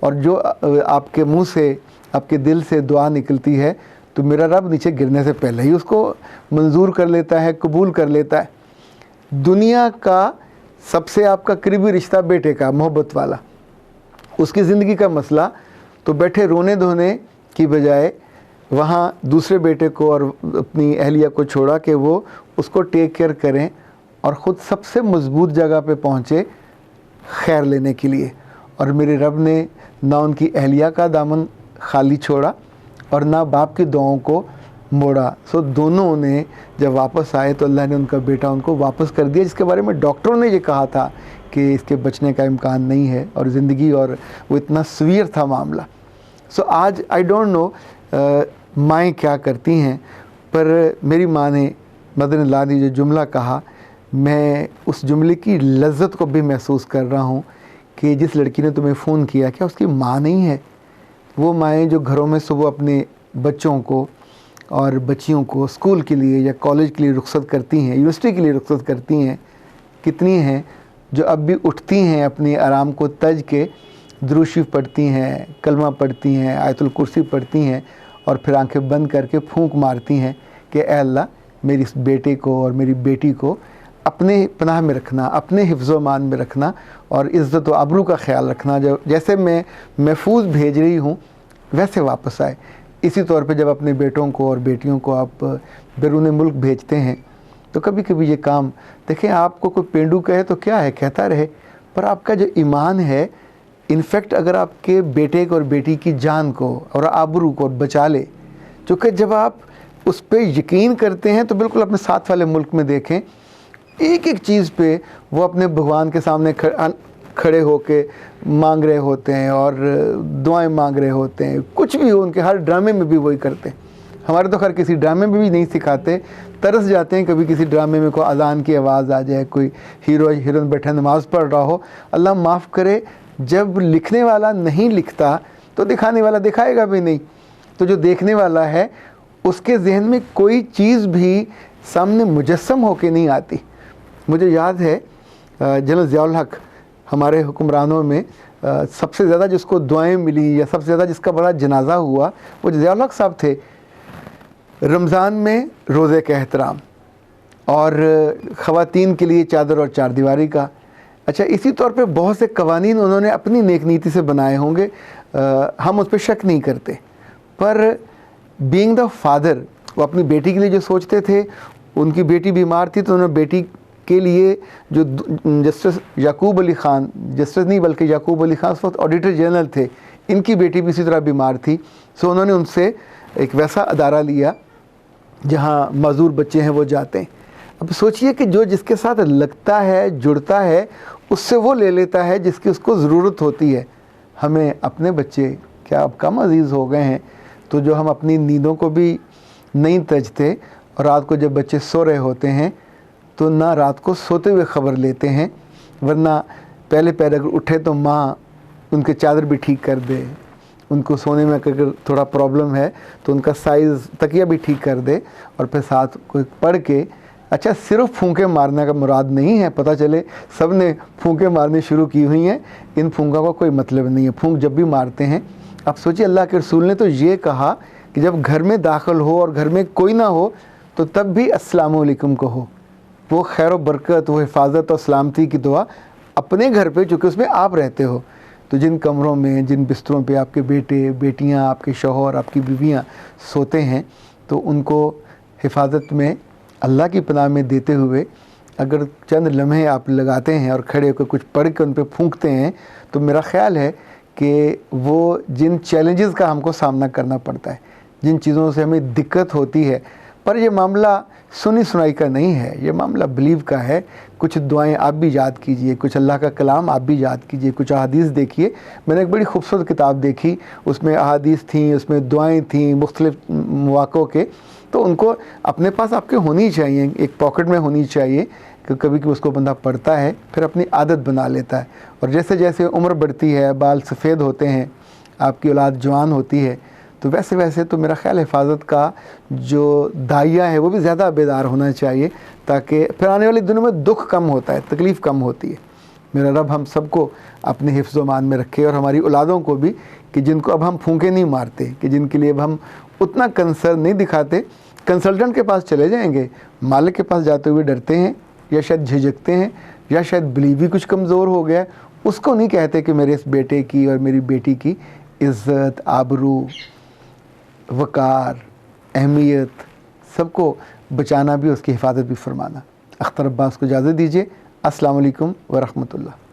اور جو آپ کے منہ سے آپ کے دل سے دعا نکلتی ہے تو میرا رب نیچے گرنے سے پہلے ہی اس کو منظور کر لیتا ہے، قبول کر لیتا ہے۔ دنیا کا سب سے آپ کا قریبی رشتہ بیٹے کا، محبت والا، اس کی زندگی کا مسئلہ تو بیٹھے رونے دھونے کی بجائے وہاں دوسرے بیٹے کو اور اپنی اہلیہ کو چھوڑا کہ وہ اس کو ٹیک کیئر کریں اور خود سب سے مضبوط جگہ پہ پہنچے خیر لینے کے لیے۔ اور میرے رب نے نہ ان کی اہلیہ کا دامن خالی چھوڑا اور نہ باپ کی دعاؤں کو موڑا۔ سو دونوں نے جب واپس آئے تو اللہ نے ان کا بیٹا ان کو واپس کر دیا، جس کے بارے میں ڈاکٹروں نے یہ کہا تھا کہ اس کے بچنے کا امکان نہیں ہے، اور زندگی، اور وہ اتنا سویر تھا معاملہ۔ سو آج آئی ڈونٹ نو مائیں کیا کرتی ہیں، پر میری ماں نے مدن اللہ نے جو جملہ کہا، میں اس جملے کی لذت کو بھی محسوس کر رہا ہوں کہ جس لڑکی نے تمہیں فون کیا کیا اس کی ماں نہیں ہے؟ وہ مائیں جو گھروں میں صبح اپنے بچوں کو اور بچیوں کو اسکول کے لیے یا کالج کے لیے رخصت کرتی ہیں، یونیورسٹی کے لیے رخصت کرتی ہیں، کتنی ہیں جو اب بھی اٹھتی ہیں اپنے آرام کو تج کے، درود شریف پڑھتی ہیں، کلمہ پڑھتی ہیں، آیت الکرسی پڑھتی ہیں، اور پھر آنکھیں بند کر کے پھونک مارتی ہیں کہ اے اللہ میری اس بیٹے کو اور میری بیٹی کو اپنے پناہ میں رکھنا، اپنے حفظ و امان میں رکھنا، اور عزت و آبرو کا خیال رکھنا، جو جیسے میں محفوظ بھیج رہی ہوں ویسے واپس آئے۔ اسی طور پہ جب اپنے بیٹوں کو اور بیٹیوں کو آپ بیرون ملک بھیجتے ہیں تو کبھی کبھی یہ کام دیکھیں، آپ کو کوئی پینڈو کہے تو کیا ہے، کہتا رہے، پر آپ کا جو ایمان ہے، انفیکٹ اگر آپ کے بیٹے کو اور بیٹی کی جان کو اور آبرو کو بچا لے، چونکہ جب آپ اس پہ یقین کرتے ہیں تو بالکل اپنے ساتھ والے ملک میں دیکھیں، ایک ایک چیز پہ وہ اپنے بھگوان کے سامنے کھڑے ہو کے مانگ رہے ہوتے ہیں اور دعائیں مانگ رہے ہوتے ہیں، کچھ بھی ہو، ان کے ہر ڈرامے میں بھی وہی کرتے ہیں۔ ہمارے تو خیر کسی ڈرامے میں بھی نہیں سکھاتے، ترس جاتے ہیں کبھی کسی ڈرامے میں کوئی اذان کی آواز آ جائے، کوئی ہیرو ہیروئن بیٹھا نماز پڑھ رہا ہو، اللہ معاف کرے، جب لکھنے والا نہیں لکھتا تو دکھانے والا دکھائے گا بھی نہیں، تو جو دیکھنے والا ہے اس کے ذہن میں کوئی چیز بھی سامنے مجسم ہو کے نہیں آتی۔ مجھے یاد ہے جنرل ضیاء الحق ہمارے حکمرانوں میں سب سے زیادہ جس کو دعائیں ملی یا سب سے زیادہ جس کا بڑا جنازہ ہوا وہ ضیاء الحق صاحب تھے۔ رمضان میں روزے کا احترام اور خواتین کے لیے چادر اور چار دیواری کا، اچھا اسی طور پہ بہت سے قوانین انہوں نے اپنی نیک نیتی سے بنائے ہوں گے، ہم اس پہ شک نہیں کرتے، پر بینگ دا فادر وہ اپنی بیٹی کے لیے جو سوچتے تھے، ان کی بیٹی بیمار تھی تو انہوں نے بیٹی کے لیے جو جسٹس یعقوب علی خان، جسٹس نہیں بلکہ یعقوب علی خان اس وقت آڈیٹر جنرل تھے، ان کی بیٹی بھی اسی طرح بیمار تھی، سو انہوں نے ان سے ایک ویسا ادارہ لیا جہاں معذور بچے ہیں وہ جاتے ہیں۔ اب سوچئے کہ جو جس کے ساتھ لگتا ہے، جڑتا ہے، اس سے وہ لے لیتا ہے جس کی اس کو ضرورت ہوتی ہے۔ ہمیں اپنے بچے کیا اب کم عزیز ہو گئے ہیں، تو جو ہم اپنی نیندوں کو بھی نہیں تجتے، اور رات کو جب بچے سو رہے ہوتے ہیں تو نہ رات کو سوتے ہوئے خبر لیتے ہیں، ورنہ پہلے پہر اگر اٹھے تو ماں ان کے چادر بھی ٹھیک کر دے، ان کو سونے میں اگر تھوڑا پرابلم ہے تو ان کا سائز تکیہ بھی ٹھیک کر دے، اور پھر ساتھ کوئی پڑھ کے، اچھا صرف پھونکے مارنے کا مراد نہیں ہے، پتہ چلے سب نے پھونکے مارنے شروع کی ہوئی ہیں، ان پھونکوں کا کوئی مطلب نہیں ہے، پھونک جب بھی مارتے ہیں۔ اب سوچیے اللہ کے رسول نے تو یہ کہا کہ جب گھر میں داخل ہو اور گھر میں کوئی نہ ہو تو تب بھی السلام علیکم کہو، وہ خیر و برکت، وہ حفاظت اور سلامتی کی دعا اپنے گھر پہ، چونکہ اس میں آپ رہتے ہو، تو جن کمروں میں، جن بستروں پہ آپ کے بیٹے بیٹیاں، آپ کے شوہر، آپ کی بیویاں سوتے ہیں، تو ان کو حفاظت میں اللہ کی پناہ میں دیتے ہوئے اگر چند لمحے آپ لگاتے ہیں اور کھڑے ہو کے کچھ پڑھ کے ان پہ پھونکتے ہیں، تو میرا خیال ہے کہ وہ جن چیلنجز کا ہم کو سامنا کرنا پڑتا ہے، جن چیزوں سے ہمیں دقت ہوتی ہے، پر یہ معاملہ سنی سنائی کا نہیں ہے، یہ معاملہ بلیو کا ہے۔ کچھ دعائیں آپ بھی یاد کیجئے، کچھ اللہ کا کلام آپ بھی یاد کیجئے، کچھ احادیث دیکھیے۔ میں نے ایک بڑی خوبصورت کتاب دیکھی، اس میں احادیث تھیں، اس میں دعائیں تھیں مختلف مواقعوں کے، تو ان کو اپنے پاس آپ کے ہونی چاہیے، ایک پاکٹ میں ہونی چاہیے، کہ کبھی کبھی اس کو بندہ پڑھتا ہے پھر اپنی عادت بنا لیتا ہے، اور جیسے جیسے عمر بڑھتی ہے، بال سفید ہوتے ہیں، آپ کی اولاد جوان ہوتی ہے، تو ویسے ویسے تو میرا خیال حفاظت کا جو داعیہ ہے وہ بھی زیادہ بیدار ہونا چاہیے، تاکہ پھر آنے والی دنوں میں دکھ کم ہوتا ہے، تکلیف کم ہوتی ہے۔ میرا رب ہم سب کو اپنے حفظ و امان میں رکھے، اور ہماری اولادوں کو بھی، کہ جن کو اب ہم پھونکے نہیں مارتے، کہ جن کے لیے اب ہم اتنا کنسرن نہیں دکھاتے۔ کنسلٹنٹ کے پاس چلے جائیں گے، مالک کے پاس جاتے ہوئے ڈرتے ہیں، یا شاید جھجکتے ہیں، یا شاید بلیو ہی کچھ کمزور ہو گیا، اس کو نہیں کہتے کہ میرے اس بیٹے کی اور میری بیٹی کی عزت، آبرو، وقار، اہمیت، سب کو بچانا بھی، اس کی حفاظت بھی فرمانا۔ اختر عباس کو اجازت دیجیے۔ السلام علیکم ورحمۃ اللہ۔